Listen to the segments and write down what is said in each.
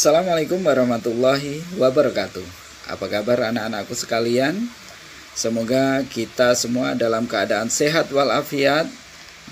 Assalamualaikum warahmatullahi wabarakatuh. Apa kabar anak-anakku sekalian? Semoga kita semua dalam keadaan sehat walafiat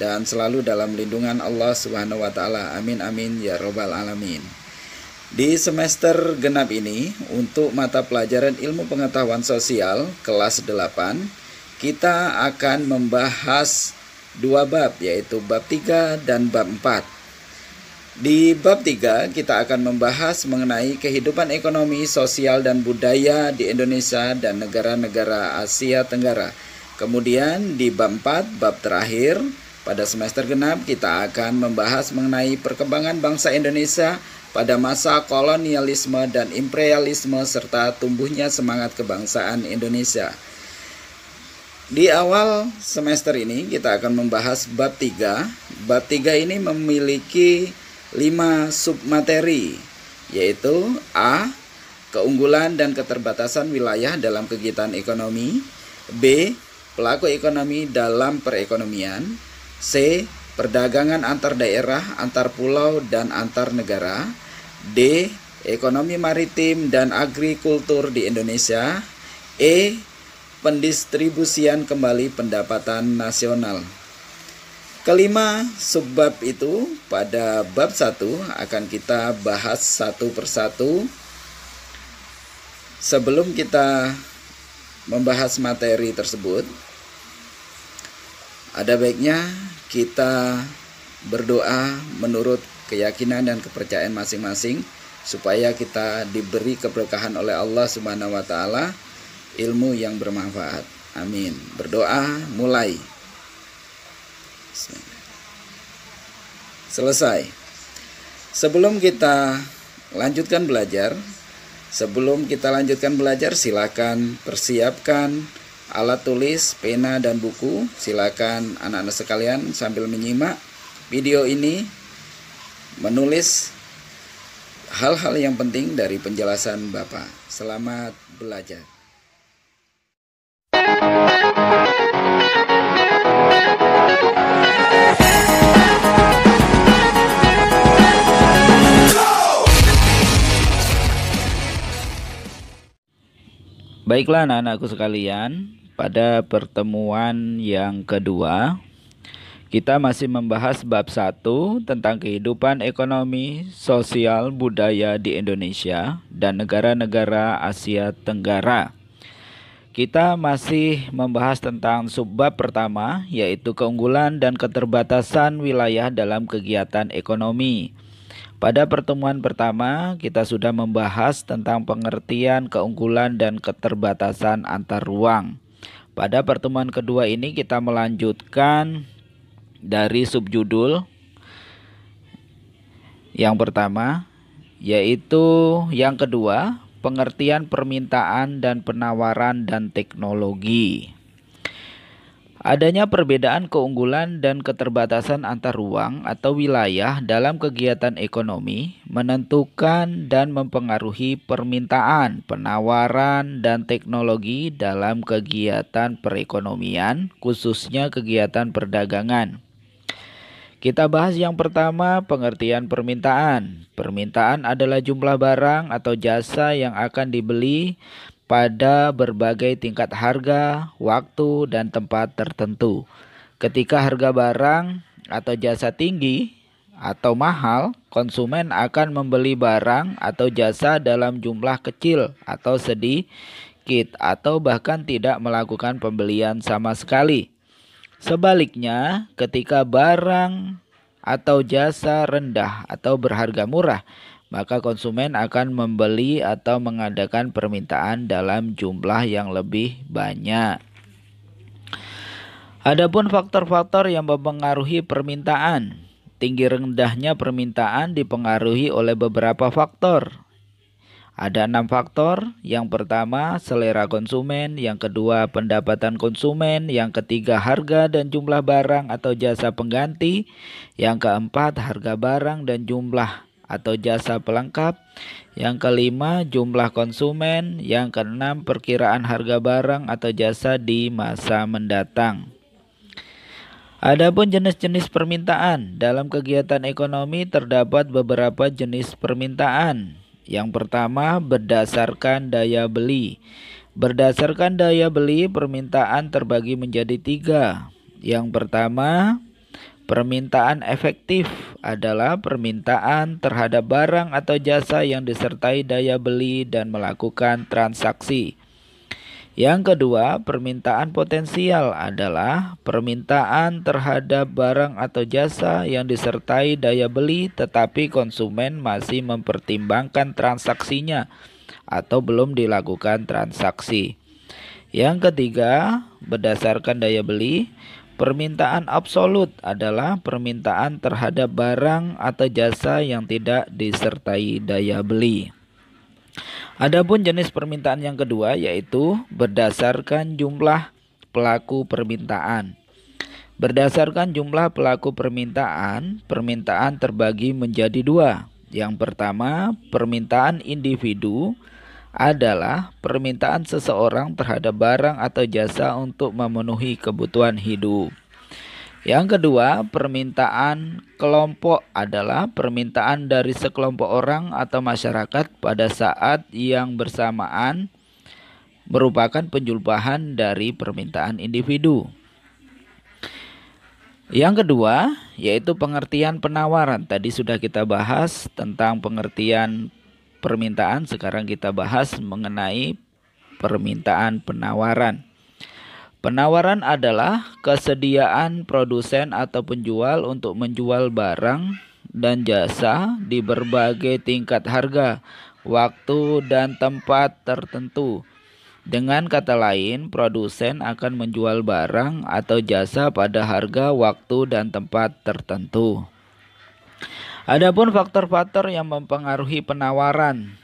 dan selalu dalam lindungan Allah Subhanahu wa taala. Amin amin ya robbal alamin. Di semester genap ini untuk mata pelajaran ilmu pengetahuan sosial kelas 8, kita akan membahas dua bab, yaitu bab 3 dan bab 4. Di bab 3 kita akan membahas mengenai kehidupan ekonomi, sosial, dan budaya di Indonesia dan negara-negara Asia Tenggara. Kemudian di bab 4, bab terakhir pada semester genap, kita akan membahas mengenai perkembangan bangsa Indonesia pada masa kolonialisme dan imperialisme serta tumbuhnya semangat kebangsaan Indonesia. Di awal semester ini kita akan membahas bab 3. Bab 3 ini memiliki 5 submateri, yaitu A. Keunggulan dan keterbatasan wilayah dalam kegiatan ekonomi. B. Pelaku ekonomi dalam perekonomian. C. Perdagangan antar daerah, antar pulau, dan antar negara. D. Ekonomi maritim dan agrikultur di Indonesia. E. Pendistribusian kembali pendapatan nasional. Kelima subbab itu pada bab 1 akan kita bahas satu persatu. Sebelum kita membahas materi tersebut, ada baiknya kita berdoa menurut keyakinan dan kepercayaan masing-masing supaya kita diberi keberkahan oleh Allah Subhanahu wa taala ilmu yang bermanfaat. Amin. Berdoa mulai. Selesai. Sebelum kita lanjutkan belajar, silakan persiapkan alat tulis, pena, dan buku. Silakan anak-anak sekalian sambil menyimak video ini menulis hal-hal yang penting dari penjelasan Bapak. Selamat belajar. Baiklah anak-anakku sekalian, pada pertemuan yang kedua kita masih membahas bab 1 tentang kehidupan ekonomi, sosial, budaya di Indonesia dan negara-negara Asia Tenggara. Kita masih membahas tentang subbab pertama, yaitu keunggulan dan keterbatasan wilayah dalam kegiatan ekonomi. Pada pertemuan pertama, kita sudah membahas tentang pengertian keunggulan dan keterbatasan antar ruang. Pada pertemuan kedua ini kita melanjutkan dari subjudul yang pertama, yaitu yang kedua, pengertian permintaan dan penawaran dan teknologi. Adanya perbedaan keunggulan dan keterbatasan antar ruang atau wilayah dalam kegiatan ekonomi menentukan dan mempengaruhi permintaan, penawaran, dan teknologi dalam kegiatan perekonomian, khususnya kegiatan perdagangan. Kita bahas yang pertama, pengertian permintaan. Permintaan adalah jumlah barang atau jasa yang akan dibeli pada berbagai tingkat harga, waktu, dan tempat tertentu. Ketika harga barang atau jasa tinggi atau mahal, konsumen akan membeli barang atau jasa dalam jumlah kecil atau sedikit, atau bahkan tidak melakukan pembelian sama sekali. Sebaliknya, ketika barang atau jasa rendah atau berharga murah, maka konsumen akan membeli atau mengadakan permintaan dalam jumlah yang lebih banyak. Adapun faktor-faktor yang mempengaruhi permintaan. Tinggi rendahnya permintaan dipengaruhi oleh beberapa faktor. Ada 6 faktor. Yang pertama, selera konsumen. Yang kedua, pendapatan konsumen. Yang ketiga, harga dan jumlah barang atau jasa pengganti. Yang keempat, harga barang dan jumlah atau jasa pelengkap. Yang kelima, jumlah konsumen. Yang keenam, perkiraan harga barang atau jasa di masa mendatang. Adapun jenis-jenis permintaan. Dalam kegiatan ekonomi terdapat beberapa jenis permintaan. Yang pertama, berdasarkan daya beli. Berdasarkan daya beli, permintaan terbagi menjadi 3. Yang pertama, permintaan efektif adalah permintaan terhadap barang atau jasa yang disertai daya beli dan melakukan transaksi. Yang kedua, permintaan potensial adalah permintaan terhadap barang atau jasa yang disertai daya beli tetapi konsumen masih mempertimbangkan transaksinya atau belum dilakukan transaksi. Yang ketiga, berdasarkan daya beli, permintaan absolut adalah permintaan terhadap barang atau jasa yang tidak disertai daya beli. Adapun jenis permintaan yang kedua yaitu berdasarkan jumlah pelaku permintaan. Berdasarkan jumlah pelaku permintaan, permintaan terbagi menjadi 2. Yang pertama, permintaan individu adalah permintaan seseorang terhadap barang atau jasa untuk memenuhi kebutuhan hidup. Yang kedua, permintaan kelompok adalah permintaan dari sekelompok orang atau masyarakat pada saat yang bersamaan merupakan penjumlahan dari permintaan individu. Yang kedua, yaitu pengertian penawaran. Tadi sudah kita bahas tentang pengertian permintaan, sekarang kita bahas mengenai permintaan penawaran. Penawaran adalah kesediaan produsen atau penjual untuk menjual barang dan jasa di berbagai tingkat harga, waktu, dan tempat tertentu. Dengan kata lain, produsen akan menjual barang atau jasa pada harga, waktu, dan tempat tertentu. Adapun faktor-faktor yang mempengaruhi penawaran.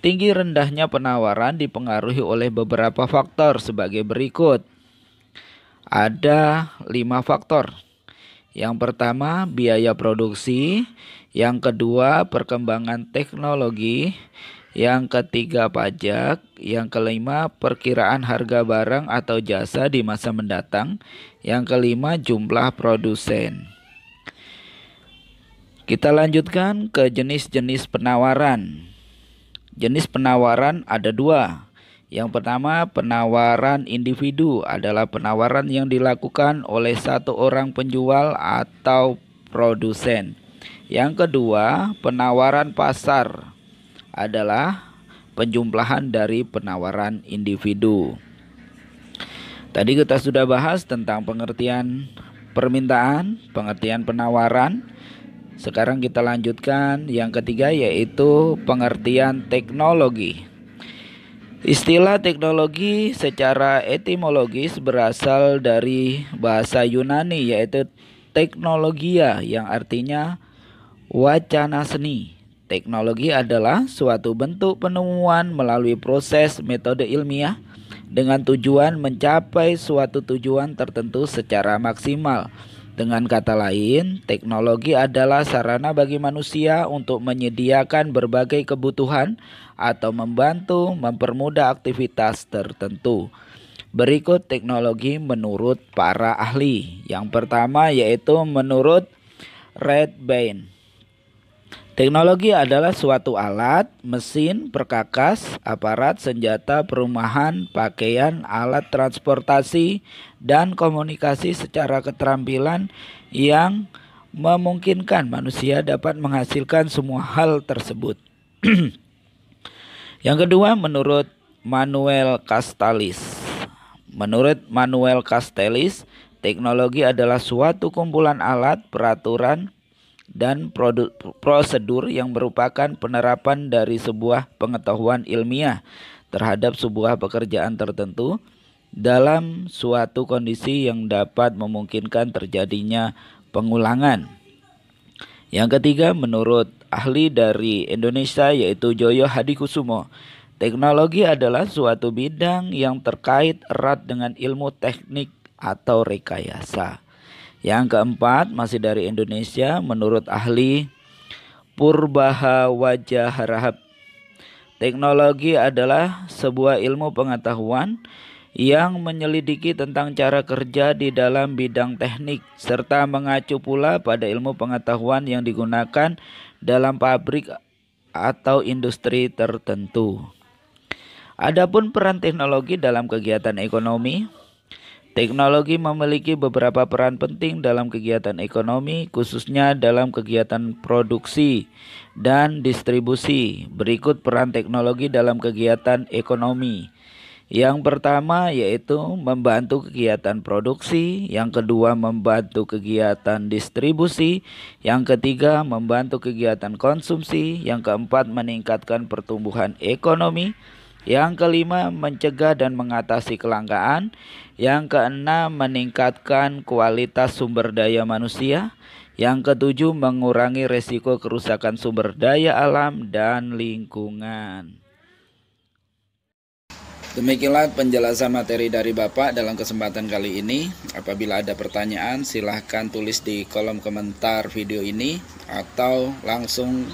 Tinggi rendahnya penawaran dipengaruhi oleh beberapa faktor sebagai berikut. Ada 5 faktor. Yang pertama, biaya produksi. Yang kedua, perkembangan teknologi. Yang ketiga, pajak. Yang kelima, perkiraan harga barang atau jasa di masa mendatang. Yang kelima, jumlah produsen. Kita lanjutkan ke jenis-jenis penawaran. Jenis penawaran ada 2. Yang pertama, penawaran individu adalah penawaran yang dilakukan oleh satu orang penjual atau produsen. Yang kedua, penawaran pasar adalah penjumlahan dari penawaran individu. Tadi kita sudah bahas tentang pengertian permintaan, pengertian penawaran. Sekarang kita lanjutkan yang ketiga yaitu pengertian teknologi. Istilah teknologi secara etimologis berasal dari bahasa Yunani yaitu teknologia yang artinya wacana seni. Teknologi adalah suatu bentuk penemuan melalui proses metode ilmiah dengan tujuan mencapai suatu tujuan tertentu secara maksimal. Dengan kata lain, teknologi adalah sarana bagi manusia untuk menyediakan berbagai kebutuhan atau membantu mempermudah aktivitas tertentu. Berikut teknologi menurut para ahli. Yang pertama yaitu menurut Red Bain. Teknologi adalah suatu alat, mesin, perkakas, aparat, senjata, perumahan, pakaian, alat transportasi, dan komunikasi secara keterampilan yang memungkinkan manusia dapat menghasilkan semua hal tersebut. Yang kedua, menurut Manuel Castells. Menurut Manuel Castells, teknologi adalah suatu kumpulan alat, peraturan, dan prosedur yang merupakan penerapan dari sebuah pengetahuan ilmiah terhadap sebuah pekerjaan tertentu dalam suatu kondisi yang dapat memungkinkan terjadinya pengulangan. Yang ketiga, menurut ahli dari Indonesia yaitu Joyo Hadikusumo, teknologi adalah suatu bidang yang terkait erat dengan ilmu teknik atau rekayasa. Yang keempat, masih dari Indonesia, menurut ahli Purbaha Wajaharahap, teknologi adalah sebuah ilmu pengetahuan yang menyelidiki tentang cara kerja di dalam bidang teknik serta mengacu pula pada ilmu pengetahuan yang digunakan dalam pabrik atau industri tertentu. Adapun peran teknologi dalam kegiatan ekonomi, teknologi memiliki beberapa peran penting dalam kegiatan ekonomi, khususnya dalam kegiatan produksi dan distribusi. Berikut peran teknologi dalam kegiatan ekonomi. Yang pertama yaitu membantu kegiatan produksi, yang kedua membantu kegiatan distribusi, yang ketiga membantu kegiatan konsumsi, yang keempat meningkatkan pertumbuhan ekonomi, yang kelima mencegah dan mengatasi kelangkaan, yang keenam meningkatkan kualitas sumber daya manusia, yang ketujuh mengurangi resiko kerusakan sumber daya alam dan lingkungan. Demikianlah penjelasan materi dari Bapak dalam kesempatan kali ini. Apabila ada pertanyaan, silahkan tulis di kolom komentar video ini atau langsung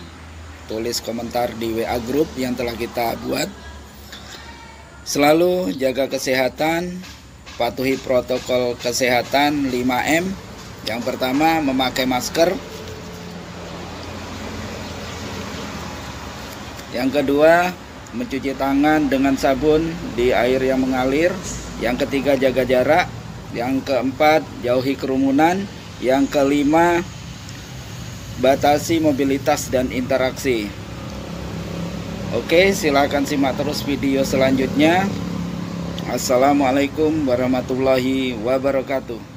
tulis komentar di WA Group yang telah kita buat. Selalu jaga kesehatan, patuhi protokol kesehatan 5M. Yang pertama, memakai masker. Yang kedua, mencuci tangan dengan sabun di air yang mengalir. Yang ketiga, jaga jarak. Yang keempat, jauhi kerumunan. Yang kelima, batasi mobilitas dan interaksi. Oke, silakan simak terus video selanjutnya. Assalamualaikum warahmatullahi wabarakatuh.